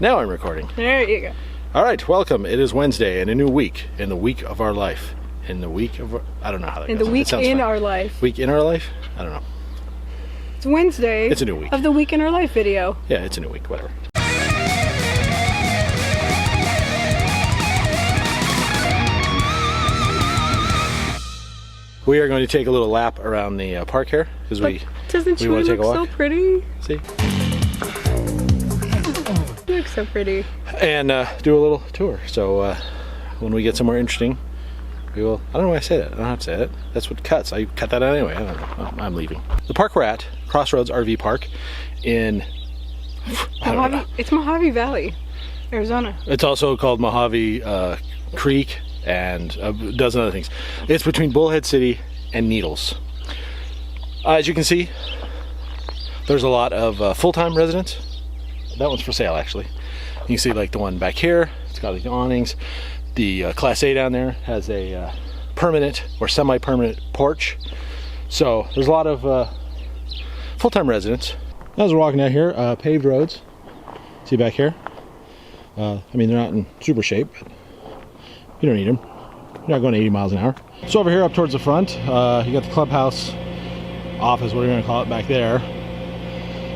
Now I'm recording. There you go. All right, welcome. It is Wednesday and a new week in the week of our life. In the week of, I don't know how that goes. In the week in our life. Week in our life? I don't know. It's Wednesday. It's a new week. Of the week in our life video. Yeah, it's a new week, whatever. We are going to take a little lap around the park here because we want to take a walk. So pretty. See? You look so pretty. And do a little tour. So when we get somewhere interesting, we will. I don't know why I say that. I don't have to say it. That's what cuts. I cut that out anyway. I don't know. Well, I'm leaving. The park we're at, Crossroads RV Park, in It's Mojave Valley, Arizona. It's also called Mojave Creek and a dozen other things. It's between Bullhead City and Needles. As you can see, there's a lot of full-time residents. That one's for sale, actually. You can see like the one back here. It's got the awnings. The Class A down there has a permanent or semi-permanent porch. So there's a lot of full-time residents. As we're walking out here, paved roads. See back here? I mean, they're not in super shape, but you don't need them. You're not going 80 miles an hour. So over here up towards the front, you got the clubhouse office, whatever you're going to call it, back there.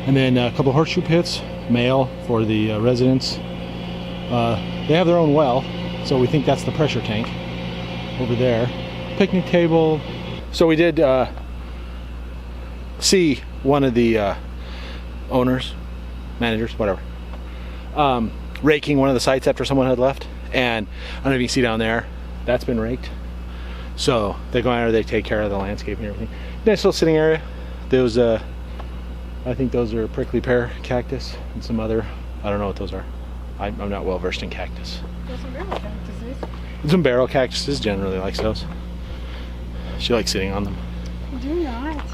And then a couple of horseshoe pits, mail for the residents. They have their own well, so we think that's the pressure tank over there. Picnic table. So we did see one of the owners, managers, whatever, raking one of the sites after someone had left. And I don't know if you can see down there, that's been raked. So they go out there, they take care of the landscape and everything. Nice little sitting area. Those, I think those are prickly pear cactus and some other, I don't know what those are. I'm not well versed in cactus. There's some barrel cactuses. Some barrel cactuses, generally likes those. She likes sitting on them. I do not.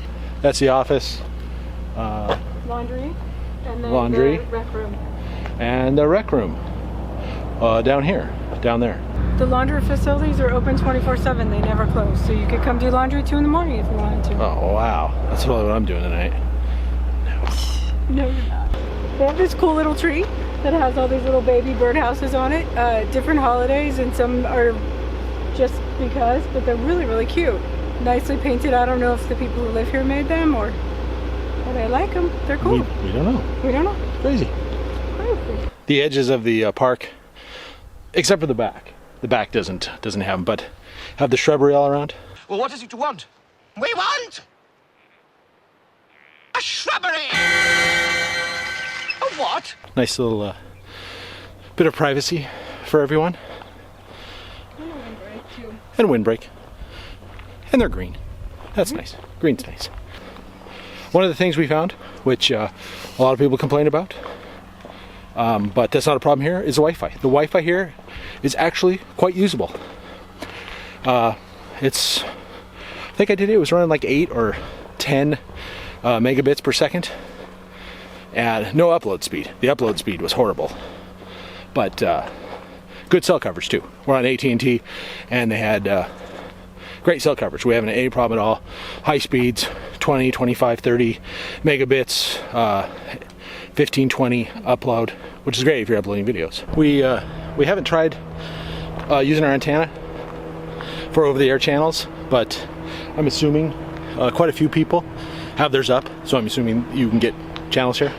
That's the office. Laundry. And then Laundry. the rec room. And the rec room. Down here, down there. The laundry facilities are open 24/7. They never close. So you could come do laundry at 2 in the morning if you wanted to. Oh, wow. That's really what I'm doing tonight. No, you're not. They have this cool little tree that has all these little baby birdhouses on it. Different holidays, and some are just because, but they're really, really cute. Nicely painted. I don't know if the people who live here made them or, but I like them. They're cool. We don't know. We don't know. Crazy. Crazy. The edges of the park, except for the back. The back doesn't have them, but have the shrubbery all around. Well, what is it you want? We want a shrubbery! A what? Nice little bit of privacy for everyone. And a windbreak too. And a windbreak. And they're green. That's nice. Green's nice. One of the things we found, which a lot of people complain about, but that's not a problem here, is the Wi-Fi. The Wi-Fi here is actually quite usable. I think I did it was running like 8 or 10 megabits per second, and no upload speed. The upload speed was horrible, but good cell coverage too. We're on AT&T, and they had great cell coverage. We haven't had any problem at all. High speeds, 20, 25, 30 megabits, 15, 20 upload, which is great if you're uploading videos. We haven't tried using our antenna for over-the-air channels, but I'm assuming quite a few people have theirs up, so I'm assuming you can get channels here.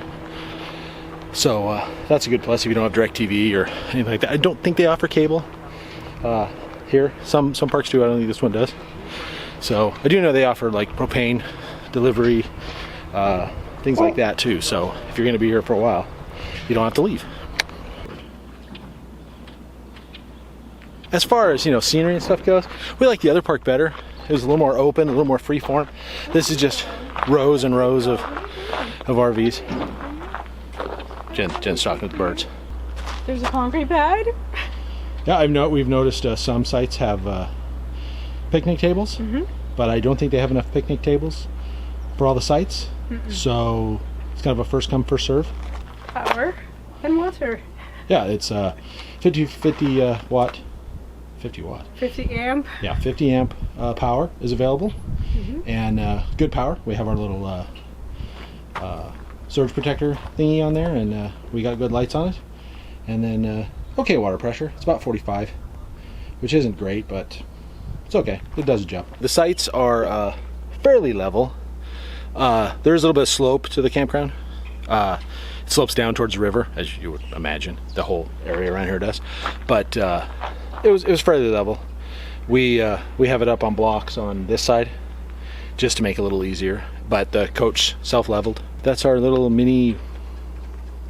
So that's a good plus if you don't have DirecTV or anything like that. I don't think they offer cable here. Some parks do. I don't think this one does. So I do know they offer like propane delivery, things like that too. So if you're going to be here for a while, you don't have to leave. As far as, scenery and stuff goes, we like the other park better. It was a little more open, a little more freeform. This is just rows and rows of RVs. Jen's talking with the birds. There's a concrete pad. Yeah, we've noticed some sites have picnic tables, but I don't think they have enough picnic tables for all the sites. So it's kind of a first come, first serve. Power and water. Yeah, it's 50 watt. 50 watt. 50 amp. Yeah, 50 amp power is available, and good power. We have our little surge protector thingy on there, and we got good lights on it. And then okay water pressure. It's about 45, which isn't great, but it's okay. It does a job. The sites are fairly level. There's a little bit of slope to the campground. It slopes down towards the river, as you would imagine. The whole area around here does. But it was fairly level. We have it up on blocks on this side, just to make it a little easier. But the coach self-leveled. That's our little mini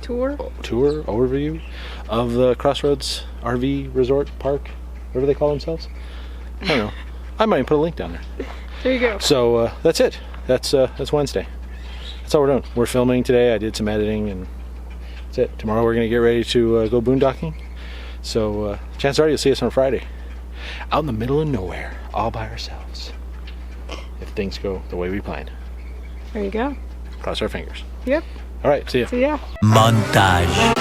tour overview of the Crossroads RV Resort Park, whatever they call themselves. I don't know. I might put a link down there. There you go. So that's it. That's Wednesday. That's all we're doing. We're filming today. I did some editing, and that's it. Tomorrow we're gonna get ready to go boondocking. So chances are you'll see us on Friday, out in the middle of nowhere, all by ourselves. If things go the way we planned. There you go. Cross our fingers. Yep. All right. See ya. See ya. Montage.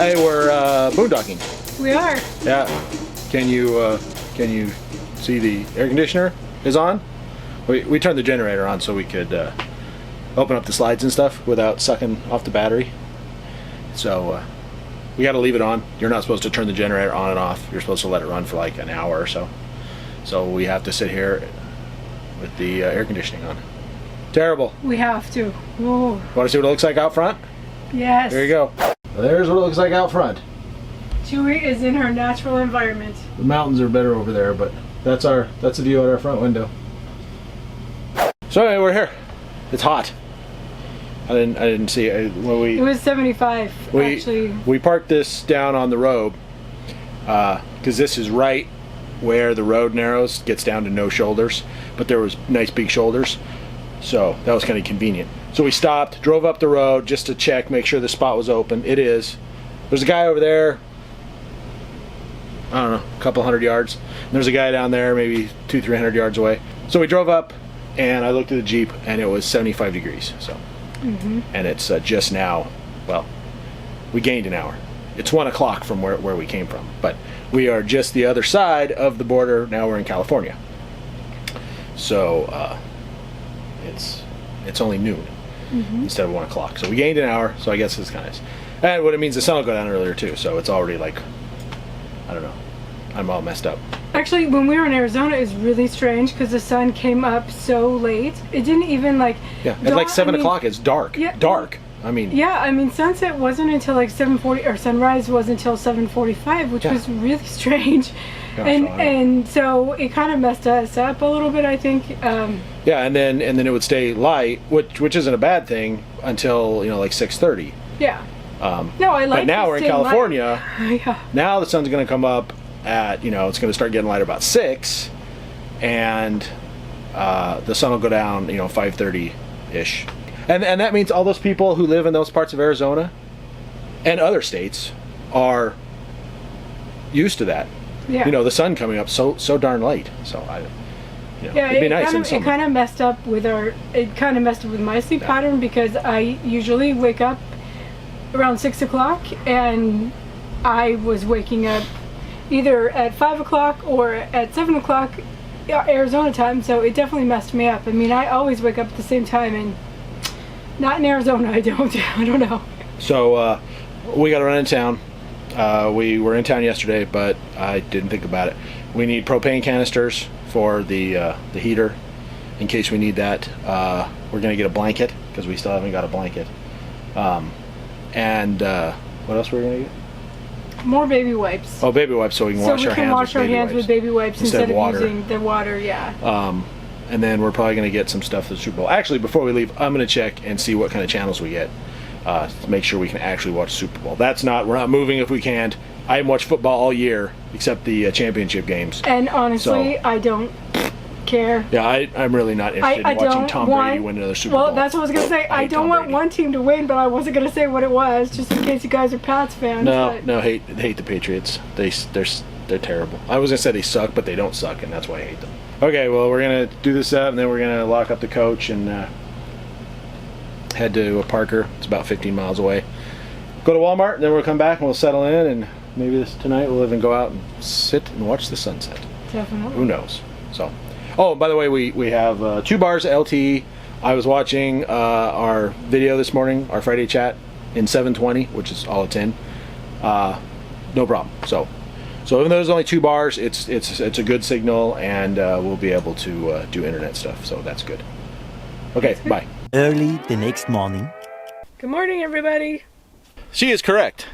Hey, we're boondocking. We are. Yeah. Can you see the air conditioner is on? We turned the generator on so we could open up the slides and stuff without sucking off the battery. So we got to leave it on. You're not supposed to turn the generator on and off. You're supposed to let it run for like an hour or so. So we have to sit here with the air conditioning on. Terrible. We have to. Whoa. Want to see what it looks like out front? Yes. There you go. There's what it looks like out front. Chewie is in her natural environment. The mountains are better over there, but that's the view out our front window. So anyway, we're here. It's hot. I didn't see it when we. It was 75 actually. We parked this down on the road because this is right where the road narrows, gets down to no shoulders, but there was nice big shoulders, so that was kind of convenient. So we stopped, drove up the road just to check, make sure the spot was open. It is. There's a guy over there, I don't know, a couple hundred yards. And there's a guy down there maybe 200-300 yards away. So we drove up and I looked at the Jeep and it was 75 degrees. So, and it's just now, well, we gained an hour. It's 1 o'clock from where we came from, but we are just the other side of the border. Now we're in California. So it's only noon instead of 1 o'clock. So we gained an hour, so I guess it's kind of nice. And what it means, the sun will go down earlier too, so it's already like, I don't know, I'm all messed up. Actually, when we were in Arizona, it was really strange because the sun came up so late. It didn't even like... Yeah, at like 7 o'clock, it's dark. Yeah, dark. I mean... Yeah, I mean, sunset wasn't until like 7:40, or sunrise wasn't until 7:45, which was really strange. Gosh, and so it kind of messed us up a little bit, I think. Yeah, and then it would stay light, which isn't a bad thing until, you know, like 6:30. Yeah. No, I like. But now we're in California. Yeah. Now the sun's going to come up at, you know, it's going to start getting lighter about 6, and the sun will go down, you know, 5:30 ish. And that means all those people who live in those parts of Arizona and other states are used to that. Yeah. You know, the sun coming up so darn late. So it'd be nice in summer. It kind of messed up with my sleep pattern, because I usually wake up around 6 o'clock, and I was waking up either at 5 o'clock or at 7 o'clock Arizona time, so it definitely messed me up. I mean, I always wake up at the same time, and not in Arizona, I don't. I don't know. So we got to run in town. We were in town yesterday, but I didn't think about it. We need propane canisters for the heater in case we need that. We're gonna get a blanket because we still haven't got a blanket. And what else were we gonna get? More baby wipes. Oh, baby wipes, so we can wash our hands with baby wipes instead of water. using the water. Yeah. And then we're probably gonna get some stuff for the Super Bowl. Actually, before we leave, I'm gonna check and see what kind of channels we get to make sure we can actually watch Super Bowl. We're not moving if we can't. I haven't watched football all year except the championship games. And honestly, I don't care. Yeah, I'm really not interested in watching Tom Brady win another Super Bowl. Well, that's what I was going to say. I don't want one team to win, but I wasn't going to say what it was, just in case you guys are Pats fans. No, hate the Patriots. They're terrible. I was going to say they suck, but they don't suck, and that's why I hate them. Okay, well, we're going to do this up, and then we're going to lock up the coach and head to Parker. It's about 15 miles away. Go to Walmart, and then we'll come back, and we'll settle in, and maybe tonight we'll even go out and sit and watch the sunset. Definitely. Who knows? So, oh, by the way, we have 2 bars of LTE. I was watching our video this morning, our Friday chat, in 720, which is all it's in. No problem. So even though there's only 2 bars, it's a good signal, and we'll be able to do internet stuff. So that's good. Okay, bye. Early the next morning. Good morning, everybody. She is correct.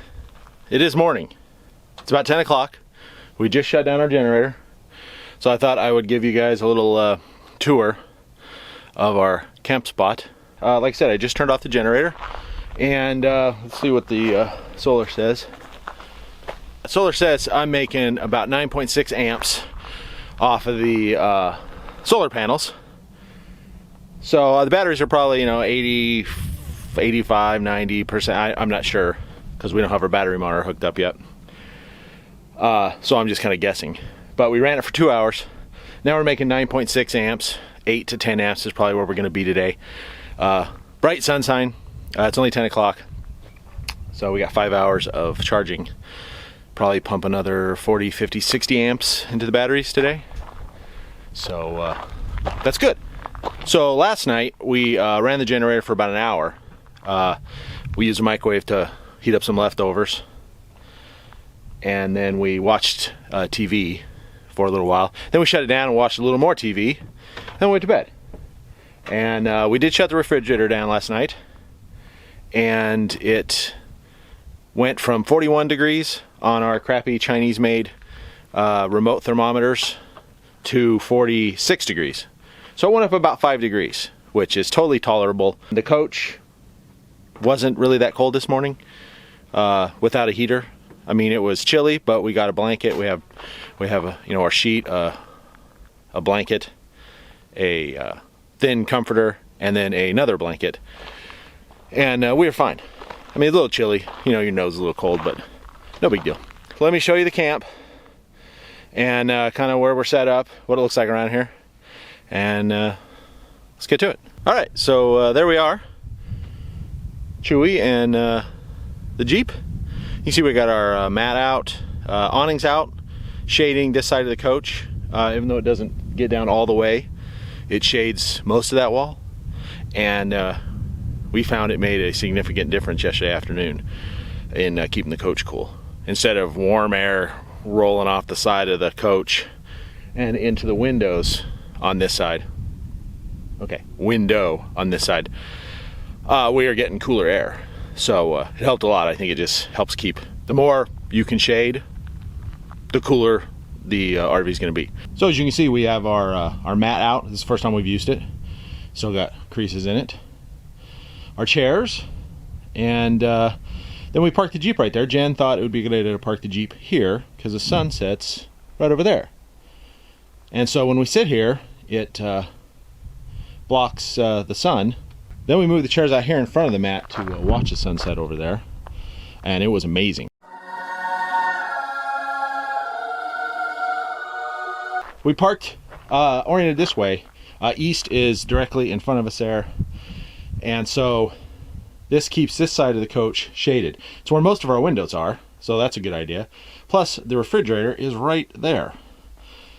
It is morning. It's about 10 o'clock. We just shut down our generator. So I thought I would give you guys a little tour of our camp spot. Like I said, I just turned off the generator. And let's see what the solar says. Solar says I'm making about 9.6 amps off of the solar panels. So the batteries are probably, 80, 85, 90%. I'm not sure because we don't have our battery monitor hooked up yet. So I'm just kind of guessing. But we ran it for 2 hours. Now we're making 9.6 amps. 8 to 10 amps is probably where we're going to be today. Bright sunshine. It's only 10 o'clock. So we got 5 hours of charging. Probably pump another 40, 50, 60 amps into the batteries today. So that's good. So last night we ran the generator for about an hour. We used a microwave to heat up some leftovers. And then we watched TV for a little while. Then we shut it down and watched a little more TV. Then we went to bed. And we did shut the refrigerator down last night. And it went from 41 degrees on our crappy Chinese-made remote thermometers to 46 degrees. So it went up about 5 degrees, which is totally tolerable. The coach wasn't really that cold this morning without a heater. I mean, it was chilly, but we got a blanket. We have a, our sheet, a blanket, a thin comforter, and then another blanket. And we were fine. I mean, a little chilly. Your nose is a little cold, but no big deal. So let me show you the camp and kind of where we're set up, what it looks like around here. And let's get to it. All right, so there we are. Chewy and the Jeep. You see we got our mat out, awnings out, shading this side of the coach. Even though it doesn't get down all the way, it shades most of that wall. And we found it made a significant difference yesterday afternoon in keeping the coach cool. Instead of warm air rolling off the side of the coach and into the windows on this side. Okay, window on this side. We are getting cooler air. So it helped a lot. I think it just helps keep, the more you can shade, the cooler the RV is going to be. So as you can see, we have our mat out. This is the first time we've used it. Still got creases in it. Our chairs, and then we parked the Jeep right there. Jen thought it would be a good idea to park the Jeep here because the sun sets right over there. And so when we sit here, it blocks the sun. Then we moved the chairs out here in front of the mat to watch the sunset over there, and it was amazing. We parked oriented this way. East is directly in front of us there, and so this keeps this side of the coach shaded. It's where most of our windows are, so that's a good idea. Plus, the refrigerator is right there,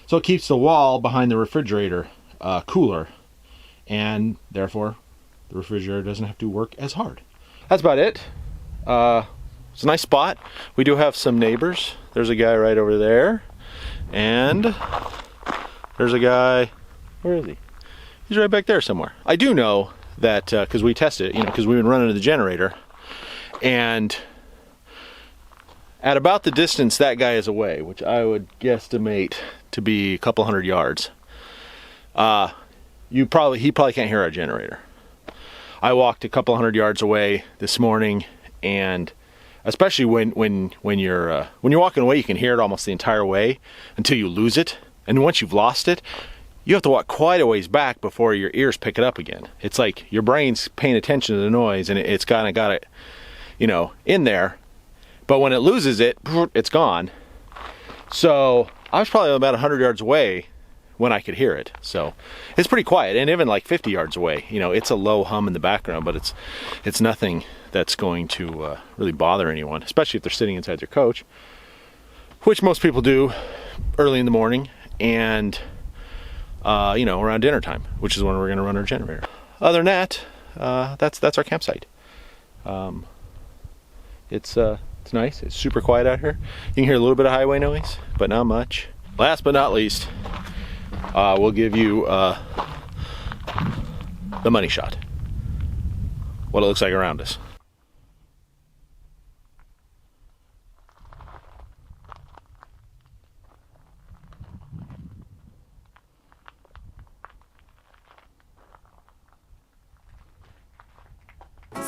so it keeps the wall behind the refrigerator cooler, and therefore the refrigerator doesn't have to work as hard. That's about it. It's a nice spot. We do have some neighbors. There's a guy right over there, and there's a guy, where is he? He's right back there somewhere. I do know that because we tested it, you know, because we've been running the generator, and at about the distance that guy is away, which I would guesstimate to be a couple hundred yards, he probably can't hear our generator. I walked a couple hundred yards away this morning, and especially when you're walking away, you can hear it almost the entire way until you lose it. And once you've lost it, you have to walk quite a ways back before your ears pick it up again. It's like your brain's paying attention to the noise, and it's kind of got it, you know, in there. But when it loses it, it's gone. So I was probably about 100 yards away when I could hear it. So it's pretty quiet, and even like 50 yards away, you know, it's a low hum in the background, but it's nothing that's going to really bother anyone, especially if they're sitting inside their coach, which most people do early in the morning and you know, around dinner time, which is when we're going to run our generator. Other than that, that's our campsite. It's nice. It's super quiet out here. You can hear a little bit of highway noise, but not much. Last but not least, we'll give you the money shot. What it looks like around us.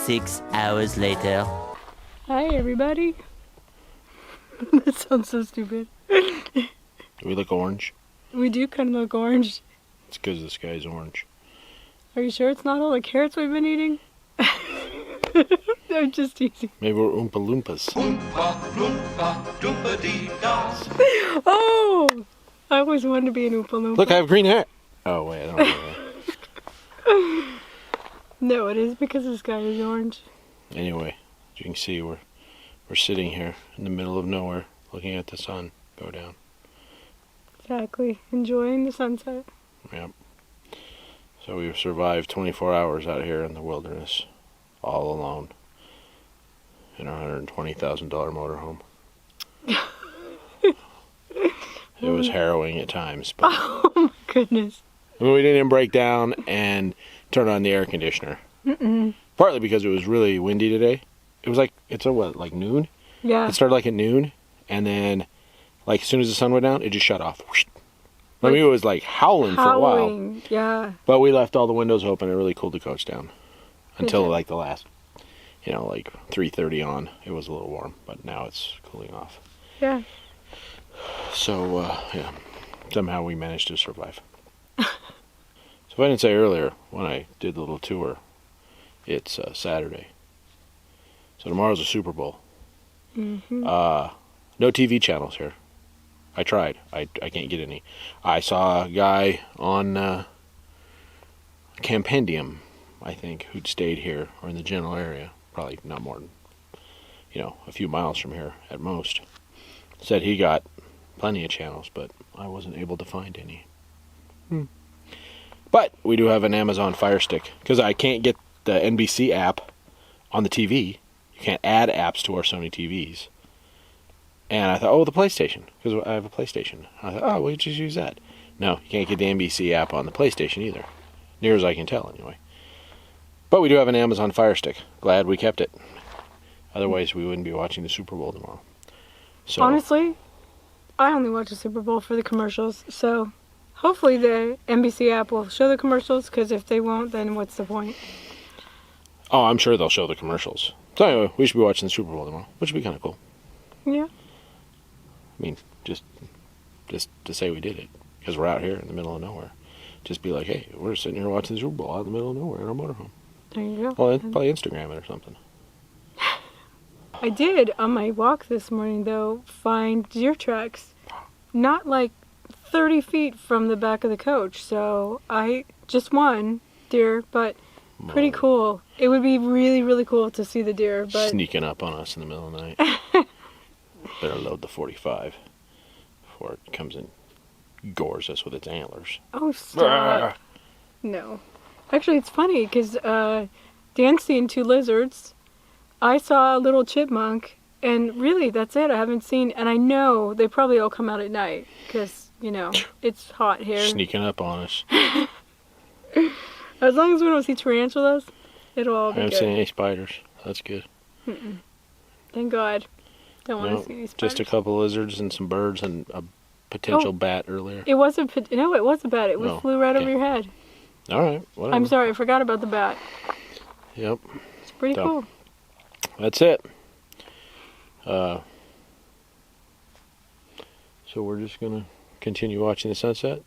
Six hours later. Hi, everybody. That sounds so stupid. Do we look orange? We do kind of look orange. It's because the sky's orange. Are you sure it's not all the carrots we've been eating? I'm just teasing. Maybe we're Oompa Loompas. Oompa, loompa, doompa dee das. Oh! I always wanted to be an Oompa Loompa. Look, I have green hair. Oh, wait, I don't know. No, it is because the sky is orange. Anyway, as you can see, we're sitting here in the middle of nowhere, looking at the sun go down. Exactly. Enjoying the sunset. Yep. So we've survived 24 hours out here in the wilderness, all alone, in our $120,000 motorhome. It was harrowing at times, but Oh my goodness. we didn't even break down and turn on the air conditioner. Partly because it was really windy today. It was like, like noon? Yeah. It started like at noon, and then like as soon as the sun went down, it just shut off. I mean, it was like howling for a while. Yeah. But we left all the windows open. It really cooled the coach down until like the last, you know, like 3:30 on. It was a little warm, but now it's cooling off. Yeah. So, yeah, somehow we managed to survive. So if I didn't say earlier, when I did the little tour, it's Saturday. So tomorrow's a Super Bowl. No TV channels here. I tried. I can't get any. I saw a guy on Campendium, I think, who'd stayed here or in the general area. Probably not more than, you know, a few miles from here at most. Said he got plenty of channels, but I wasn't able to find any. But we do have an Amazon Fire Stick, because I can't get the NBC app on the TV. You can't add apps to our Sony TVs. And I thought, oh, the PlayStation, because I have a PlayStation. I thought, oh, we'll just use that. No, you can't get the NBC app on the PlayStation either. Near as I can tell, anyway. But we do have an Amazon Fire Stick. Glad we kept it. Otherwise, we wouldn't be watching the Super Bowl tomorrow. So, Honestly, I only watch the Super Bowl for the commercials, so hopefully the NBC app will show the commercials, because if they won't, then what's the point? oh, I'm sure they'll show the commercials. So anyway, we should be watching the Super Bowl tomorrow, which would be kind of cool. Yeah. I mean, just to say we did it, because we're out here in the middle of nowhere. Just be like, hey, we're sitting here watching the Super Bowl out in the middle of nowhere in our motorhome. There you go. Well, probably Instagram it or something. I did, on my walk this morning, though, find deer tracks not like 30 feet from the back of the coach. So I just one deer, but pretty cool. It would be really, really cool to see the deer. But Sneaking up on us in the middle of the night. Better load the 45 before it comes and gores us with its antlers. Oh, stop. No. Actually, it's funny because Dan's seen 2 lizards. I saw a little chipmunk, and really, that's it. I haven't seen, and I know they probably all come out at night because, you know, it's hot here. Sneaking up on us. As long as we don't see tarantulas, it'll all I be haven't good. seen any spiders. That's good. Thank God. Don't want No, to see any spiders. just a couple lizards and some birds and a potential bat earlier. It wasn't. No, it was a bat. It Oh, flew right over okay. your head. All right, whatever. I'm sorry, I forgot about the bat. Yep, It's pretty So- cool. that's it. So we're just gonna continue watching the sunset.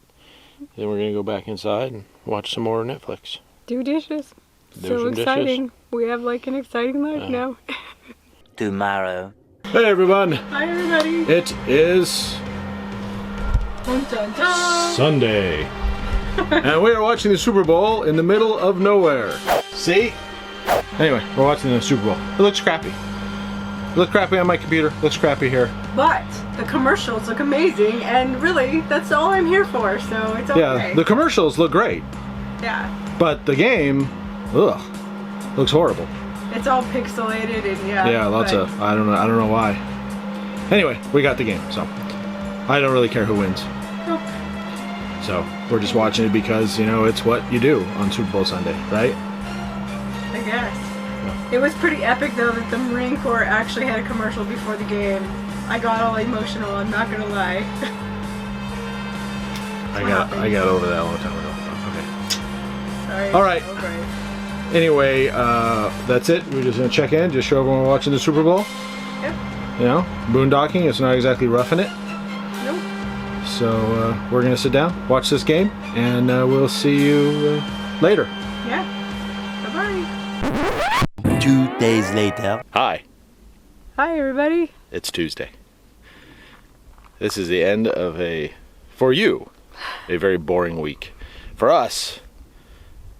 Then we're gonna go back inside and watch some more Netflix. Do dishes. Do So some dishes. exciting. We have like an exciting life now. Tomorrow. Hey everyone! Hi everybody. It is Dun, dun, dun. Sunday. And we are watching the Super Bowl in the middle of nowhere. See? Anyway, we're watching the Super Bowl. It looks crappy. It looks crappy on my computer. It looks crappy here. But the commercials look amazing, and really, that's all I'm here for. So it's okay. Yeah, the commercials look great, Yeah. but the game, ugh, looks horrible. It's all pixelated and Yeah, lots of, I don't know why. Anyway, we got the game, so I don't really care who wins. Nope. So we're just watching it because, you know, it's what you do on Super Bowl Sunday, right? I guess. It was pretty epic though that the Marine Corps actually had a commercial before the game. I got all emotional, I'm not gonna lie. I got over that a long time ago. Okay. Sorry. All right. Okay. Anyway, that's it. We're just gonna check in, just show everyone we're watching the Super Bowl. Yep. You know, boondocking. It's not exactly roughing it. Nope. So we're gonna sit down, watch this game, and we'll see you later. Yeah. Bye-bye. 2 days later. Hi. Hi everybody. It's Tuesday. This is the end of for you, a very boring week. For us,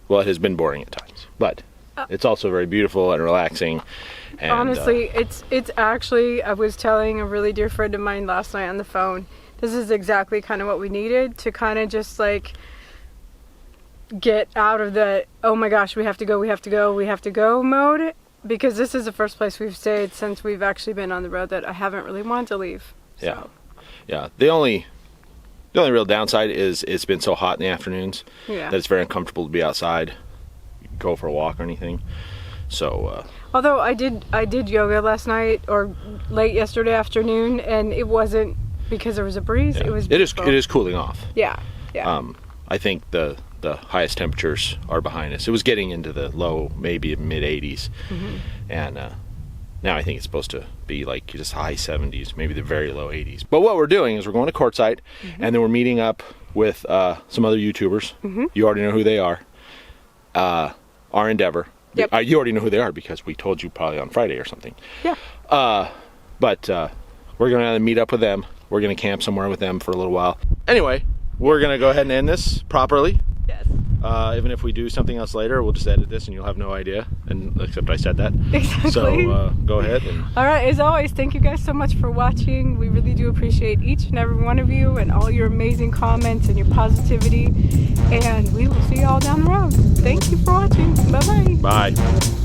well, it has been boring at times, but it's also very beautiful and relaxing. And, Honestly, it's actually, I was telling a really dear friend of mine last night on the phone, this is exactly kind of what we needed to kind of just like get out of the, oh my gosh, we have to go mode, because this is the first place we've stayed since we've actually been on the road that I haven't really wanted to leave. So. Yeah. Yeah. The only real downside is it's been so hot in the afternoons that it's very uncomfortable to be outside, go for a walk or anything. So Although I did yoga last night or late yesterday afternoon, and it wasn't because there was a breeze. yeah. It was it beautiful. is cooling off. Yeah. Yeah. I think the highest temperatures are behind us. It was getting into the low, maybe mid 80s, and now I think it's supposed to be like just high 70s, maybe the very low 80s. But what we're doing is we're going to Courtside, and then we're meeting up with some other YouTubers. You already know who they are. Our endeavor. Yep. You already know who they are because we told you probably on Friday or something. Yeah. But we're going to meet up with them. We're going to camp somewhere with them for a little while. Anyway, we're going to go ahead and end this properly. Yes. Even if we do something else later, we'll just edit this and you'll have no idea. And except I said that. Exactly. So go ahead. And All right, as always, thank you guys so much for watching. We really do appreciate each and every one of you and all your amazing comments and your positivity. And we will see you all down the road. Thank you for watching. Bye-bye. bye.